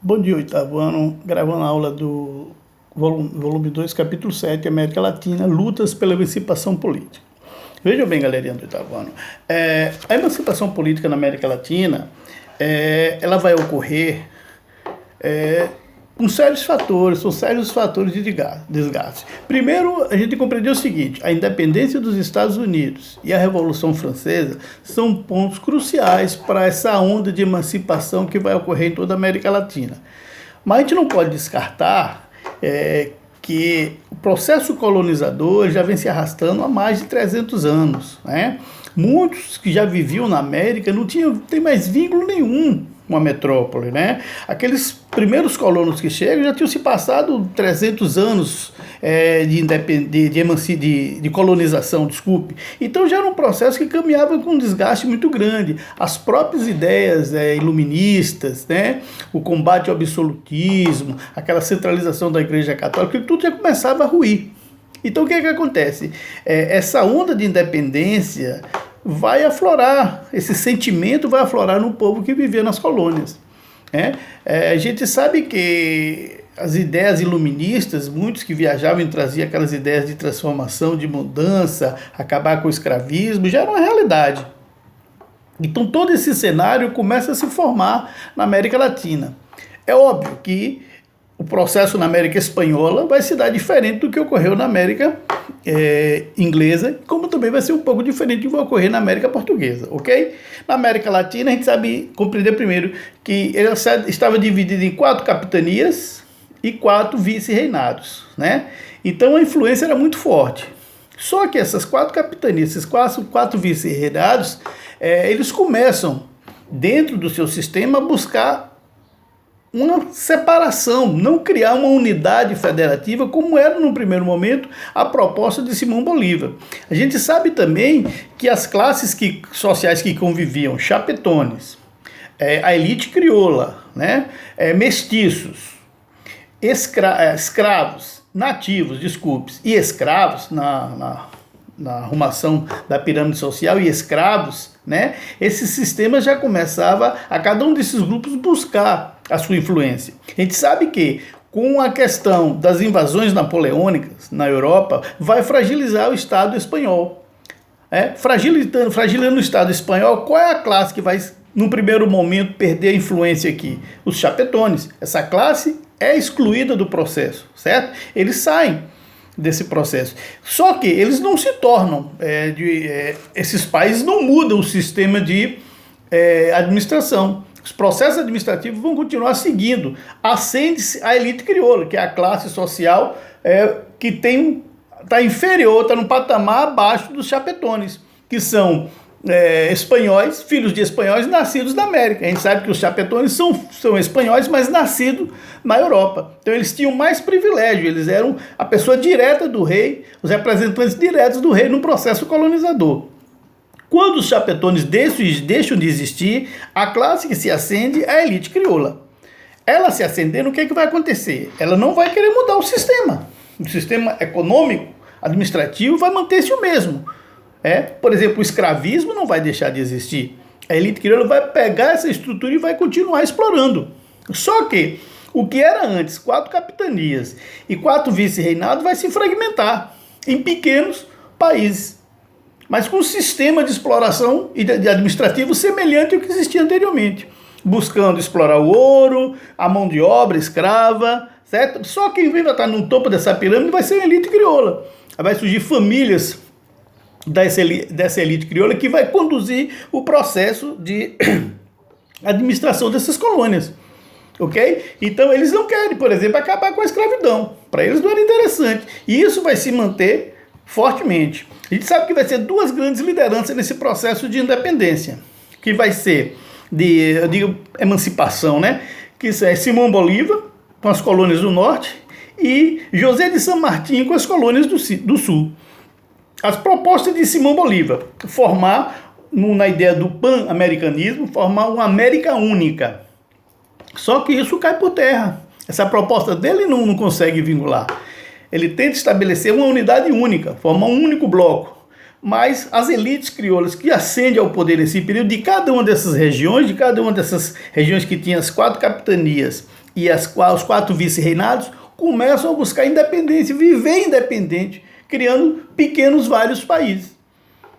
Bom dia, oitavo ano, gravando a aula do volume 2, capítulo 7, América Latina, lutas pela emancipação política. Vejam bem, galerinha do oitavo ano, a emancipação política na América Latina, ela vai ocorrer com sérios fatores, são sérios fatores de desgaste. Primeiro, a gente compreendeu o seguinte: a independência dos Estados Unidos e a Revolução Francesa são pontos cruciais para essa onda de emancipação que vai ocorrer em toda a América Latina. Mas a gente não pode descartar que o processo colonizador já vem se arrastando há mais de 300 anos. Né? Muitos que já viviam na América não tem mais vínculo nenhum com a metrópole, né? Aqueles primeiros colonos que chegam já tinham se passado 300 anos de colonização, desculpe. Então já era um processo que caminhava com um desgaste muito grande. As próprias ideias iluministas, né? O combate ao absolutismo, aquela centralização da Igreja Católica, tudo já começava a ruir. Então o que acontece? Essa onda de independência vai aflorar, esse sentimento vai aflorar no povo que vivia nas colônias. A gente sabe que as ideias iluministas, muitos que viajavam e traziam aquelas ideias de transformação, de mudança, acabar com o escravismo, já era uma realidade. Então todo esse cenário começa a se formar na América Latina. É óbvio que o processo na América Espanhola vai se dar diferente do que ocorreu na América inglesa, como também vai ser um pouco diferente do que vai ocorrer na América Portuguesa, ok? Na América Latina, a gente sabe compreender primeiro que ela estava dividida em 4 capitanias e 4 vice-reinados, né? Então a influência era muito forte. Só que essas 4 capitanias, esses 4 vice-reinados, eles começam, dentro do seu sistema, a buscar uma separação, não criar uma unidade federativa como era no primeiro momento a proposta de Simão Bolívar. A gente sabe também que as classes sociais que conviviam, chapetones, a elite crioula, né, mestiços, escravos, nativos, e escravos na arrumação da pirâmide social e escravos, né, esse sistema já começava a cada um desses grupos buscar a sua influência. A gente sabe que com a questão das invasões napoleônicas na Europa, vai fragilizar o Estado espanhol. Fragilizando o Estado espanhol, qual é a classe que vai, no primeiro momento, perder a influência aqui? Os chapetones. Essa classe é excluída do processo, certo? Eles saem desse processo. Só que eles não se tornam, esses países não mudam o sistema de administração. Os processos administrativos vão continuar seguindo. Ascende-se a elite crioula, que é a classe social que está inferior, está no patamar abaixo dos chapetones, que são espanhóis, filhos de espanhóis nascidos na América. A gente sabe que os chapetones são espanhóis, mas nascidos na Europa. Então eles tinham mais privilégio, eles eram a pessoa direta do rei, os representantes diretos do rei no processo colonizador. Quando os chapetones deixam de existir, a classe que se acende é a elite crioula. Ela se acendendo, o que vai acontecer? Ela não vai querer mudar o sistema. O sistema econômico, administrativo, vai manter-se o mesmo. Por exemplo, o escravismo não vai deixar de existir. A elite crioula vai pegar essa estrutura e vai continuar explorando. Só que o que era antes 4 capitanias e 4 vice-reinados vai se fragmentar em pequenos países, mas com um sistema de exploração e de administrativo semelhante ao que existia anteriormente, buscando explorar o ouro, a mão de obra escrava, certo? Só quem vai estar no topo dessa pirâmide vai ser a elite crioula. Vai surgir famílias dessa elite crioula que vai conduzir o processo de administração dessas colônias, ok? Então eles não querem, por exemplo, acabar com a escravidão. Para eles não era interessante. E isso vai se manter fortemente. A gente sabe que vai ser 2 grandes lideranças nesse processo de independência, que vai ser de emancipação, né? Que é Simão Bolívar, com as colônias do norte, e José de San Martín, com as colônias do sul. As propostas de Simão Bolívar, formar, na ideia do pan-americanismo, formar uma América única. Só que isso cai por terra. Essa proposta dele não consegue vincular. Ele tenta estabelecer uma unidade única, formar um único bloco. mas as elites crioulas que ascendem ao poder nesse período, de cada uma dessas regiões, que tinham as 4 capitanias e os 4 vice-reinados, começam a buscar independência, viver independente, criando pequenos vários países.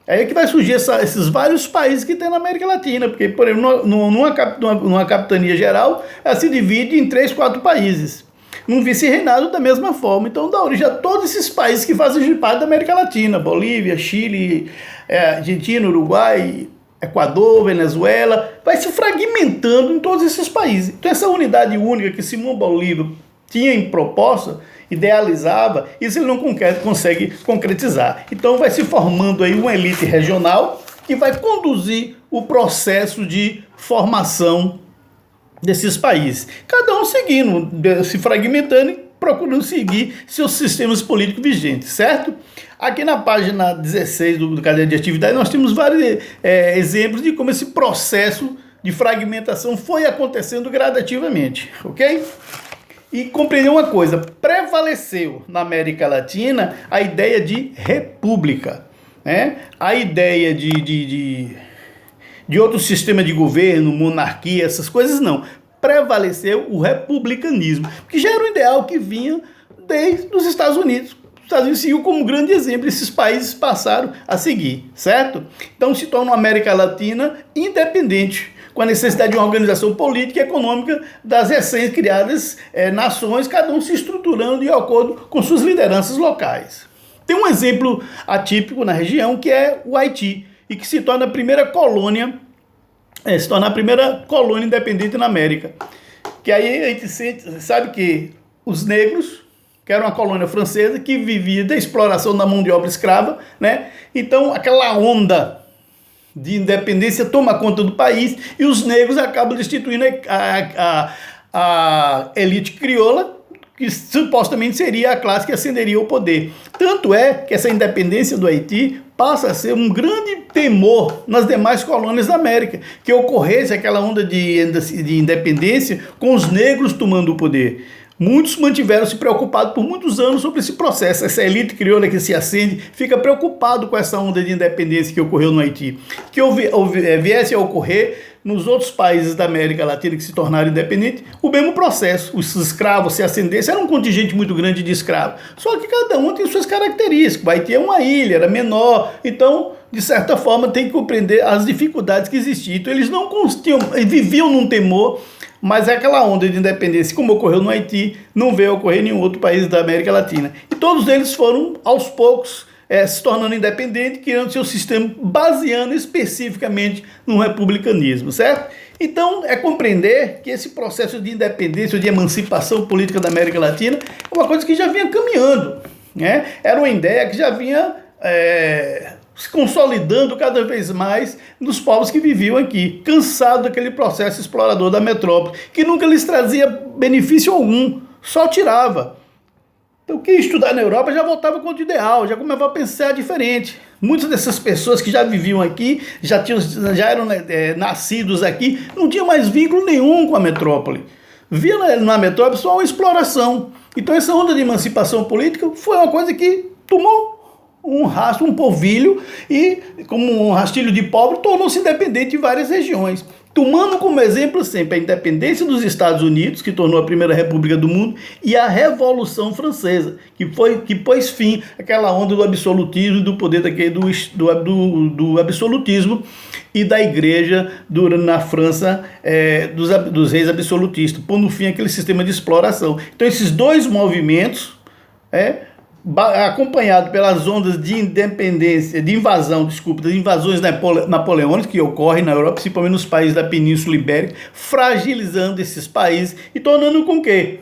Aí é que vai surgir esses vários países que tem na América Latina, porque, por exemplo, numa capitania geral, ela se divide em 3, 4 países. Num vice-reinado da mesma forma. Então dá origem a todos esses países que fazem parte da América Latina: Bolívia, Chile, Argentina, Uruguai, Equador, Venezuela. Vai se fragmentando em todos esses países. Então essa unidade única que Simão Bolívar tinha em proposta, idealizava, isso ele não consegue concretizar. Então vai se formando aí uma elite regional que vai conduzir o processo de formação desses países, cada um seguindo, se fragmentando e procurando seguir seus sistemas políticos vigentes, certo? Aqui na página 16 do caderno de atividade nós temos vários exemplos de como esse processo de fragmentação foi acontecendo gradativamente, ok? E compreender uma coisa: prevaleceu na América Latina a ideia de república, né? A ideia de outro sistema de governo, monarquia, essas coisas não. Prevaleceu o republicanismo, que já era um ideal que vinha desde os Estados Unidos. Os Estados Unidos seguiu como um grande exemplo, esses países passaram a seguir, certo? Então se torna uma América Latina independente, com a necessidade de uma organização política e econômica das recém criadas nações, cada um se estruturando de acordo com suas lideranças locais. Tem um exemplo atípico na região, que é o Haiti, e que se torna a primeira colônia independente na América. Que aí a gente sabe que os negros, que era uma colônia francesa, que vivia da exploração da mão de obra escrava, né? Então aquela onda de independência toma conta do país e os negros acabam destituindo a elite crioula, que supostamente seria a classe que ascenderia ao poder. Tanto é que essa independência do Haiti passa a ser um grande temor nas demais colônias da América, que ocorresse aquela onda de independência com os negros tomando o poder. Muitos mantiveram-se preocupados por muitos anos sobre esse processo. Essa elite crioula que se acende fica preocupado com essa onda de independência que ocorreu no Haiti. Que viesse a ocorrer nos outros países da América Latina que se tornaram independentes, o mesmo processo. Os escravos se acendessem, era um contingente muito grande de escravos. Só que cada um tem suas características. O Haiti é uma ilha, era menor, então, de certa forma, tem que compreender as dificuldades que existiam. Então, eles viviam num temor. Mas aquela onda de independência, como ocorreu no Haiti, não veio a ocorrer em nenhum outro país da América Latina. E todos eles foram, aos poucos, se tornando independentes, criando seu sistema, baseando especificamente no republicanismo, certo? Então, é compreender que esse processo de independência, de emancipação política da América Latina, é uma coisa que já vinha caminhando, né? Era uma ideia que já vinha se consolidando cada vez mais nos povos que viviam aqui, cansados daquele processo explorador da metrópole, que nunca lhes trazia benefício algum, só tirava. Então, quem estudar na Europa já voltava com o ideal, já começava a pensar diferente. Muitas dessas pessoas que já viviam aqui, já eram nascidos aqui, não tinham mais vínculo nenhum com a metrópole. Via na metrópole só uma exploração. Então, essa onda de emancipação política foi uma coisa que tomou um rastro, um polvilho, e como um rastilho de pobre, tornou-se independente em várias regiões. Tomando como exemplo sempre a independência dos Estados Unidos, que tornou a primeira república do mundo, e a Revolução Francesa, que pôs fim àquela onda do absolutismo, do poder do absolutismo e da igreja na França, dos reis absolutistas, pondo fim àquele sistema de exploração. Então esses dois movimentos, acompanhado pelas ondas de independência, das invasões napoleônicas que ocorrem na Europa, principalmente nos países da Península Ibérica, fragilizando esses países e tornando com que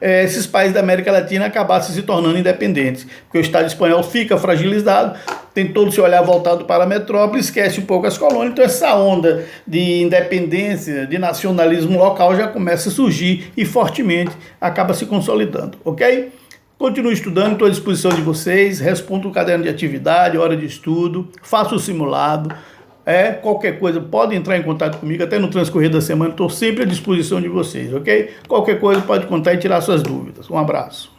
esses países da América Latina acabassem se tornando independentes. Porque o Estado espanhol fica fragilizado, tem todo o seu olhar voltado para a metrópole, esquece um pouco as colônias, então essa onda de independência, de nacionalismo local já começa a surgir e fortemente acaba se consolidando, ok? Continue estudando, estou à disposição de vocês, respondo o caderno de atividade, hora de estudo, faça o simulado, qualquer coisa, pode entrar em contato comigo, até no transcorrer da semana, estou sempre à disposição de vocês, ok? Qualquer coisa pode contar e tirar suas dúvidas. Um abraço.